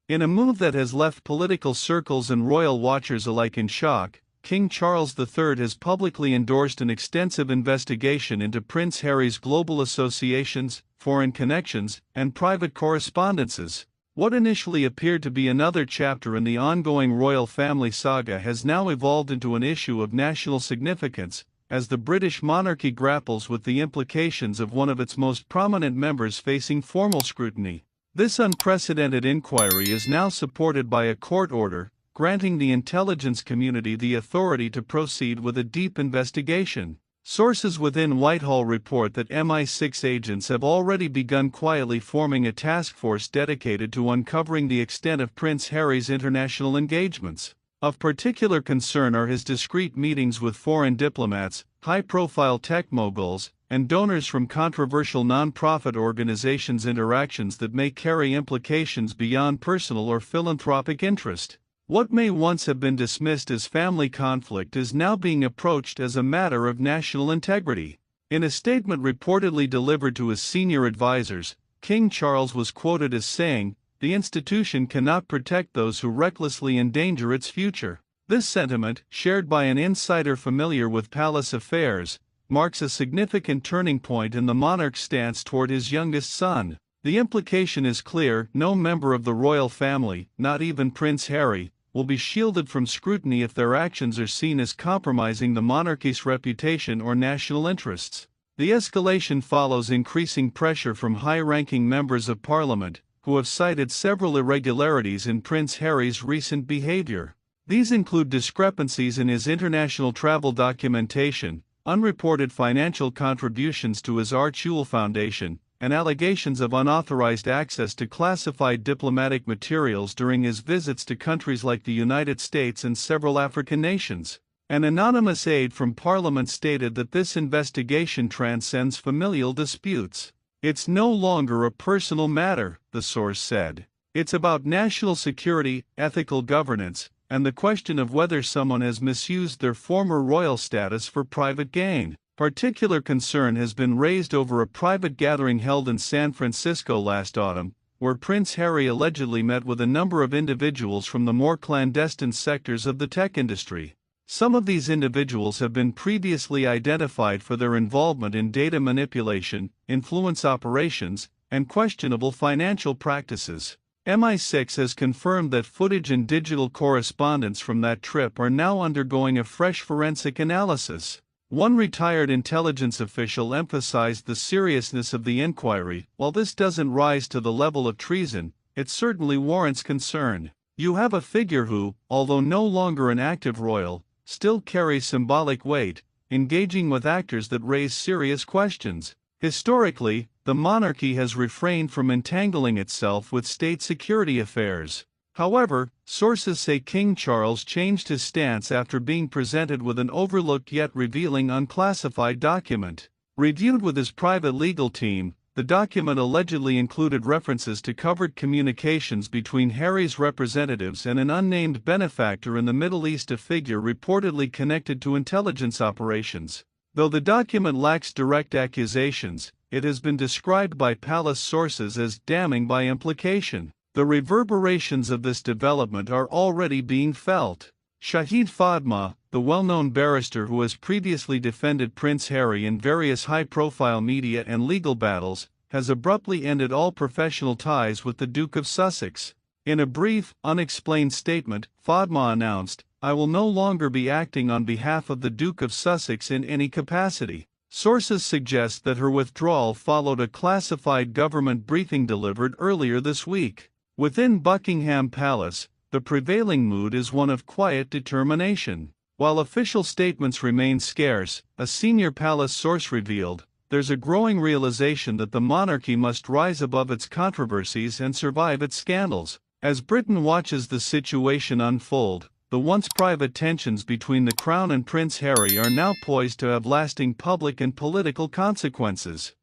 In a move that has left political circles and royal watchers alike in shock, King Charles III has publicly endorsed an extensive investigation into Prince Harry's global associations, foreign connections, and private correspondences. What initially appeared to be another chapter in the ongoing royal family saga has now evolved into an issue of national significance, as the British monarchy grapples with the implications of one of its most prominent members facing formal scrutiny. This unprecedented inquiry is now supported by a court order, granting the intelligence community the authority to proceed with a deep investigation. Sources within Whitehall report that MI6 agents have already begun quietly forming a task force dedicated to uncovering the extent of Prince Harry's international engagements. Of particular concern are his discreet meetings with foreign diplomats, high-profile tech moguls, and donors from controversial non-profit organizations, interactions that may carry implications beyond personal or philanthropic interest. What may once have been dismissed as family conflict is now being approached as a matter of national integrity. In a statement reportedly delivered to his senior advisors, King Charles was quoted as saying, "The institution cannot protect those who recklessly endanger its future." This sentiment, shared by an insider familiar with palace affairs, marks a significant turning point in the monarch's stance toward his youngest son. The implication is clear: no member of the royal family, not even Prince Harry, will be shielded from scrutiny if their actions are seen as compromising the monarchy's reputation or national interests. The escalation follows increasing pressure from high-ranking members of parliament, who have cited several irregularities in Prince Harry's recent behavior. These include discrepancies in his international travel documentation, unreported financial contributions to his Archewell Foundation, and allegations of unauthorized access to classified diplomatic materials during his visits to countries like the United States and several African nations. An anonymous aide from Parliament stated that this investigation transcends familial disputes. "It's no longer a personal matter," the source said. "It's about national security, ethical governance, and the question of whether someone has misused their former royal status for private gain." Particular concern has been raised over a private gathering held in San Francisco last autumn, where Prince Harry allegedly met with a number of individuals from the more clandestine sectors of the tech industry. Some of these individuals have been previously identified for their involvement in data manipulation, influence operations, and questionable financial practices. MI6 has confirmed that footage and digital correspondence from that trip are now undergoing a fresh forensic analysis. One retired intelligence official emphasized the seriousness of the inquiry. "While this doesn't rise to the level of treason, it certainly warrants concern. You have a figure who, although no longer an active royal, still carries symbolic weight, engaging with actors that raise serious questions." Historically, the monarchy has refrained from entangling itself with state security affairs. However, sources say King Charles changed his stance after being presented with an overlooked yet revealing unclassified document. Reviewed with his private legal team, the document allegedly included references to covert communications between Harry's representatives and an unnamed benefactor in the Middle East, a figure reportedly connected to intelligence operations. Though the document lacks direct accusations, it has been described by palace sources as damning by implication. The reverberations of this development are already being felt. Shahid Fatma, the well-known barrister who has previously defended Prince Harry in various high-profile media and legal battles, has abruptly ended all professional ties with the Duke of Sussex. In a brief, unexplained statement, Fatma announced, "I will no longer be acting on behalf of the Duke of Sussex in any capacity." Sources suggest that her withdrawal followed a classified government briefing delivered earlier this week. Within Buckingham Palace, the prevailing mood is one of quiet determination. While official statements remain scarce, a senior palace source revealed, there's a growing realization that the monarchy must rise above its controversies and survive its scandals. As Britain watches the situation unfold, the once private tensions between the Crown and Prince Harry are now poised to have lasting public and political consequences.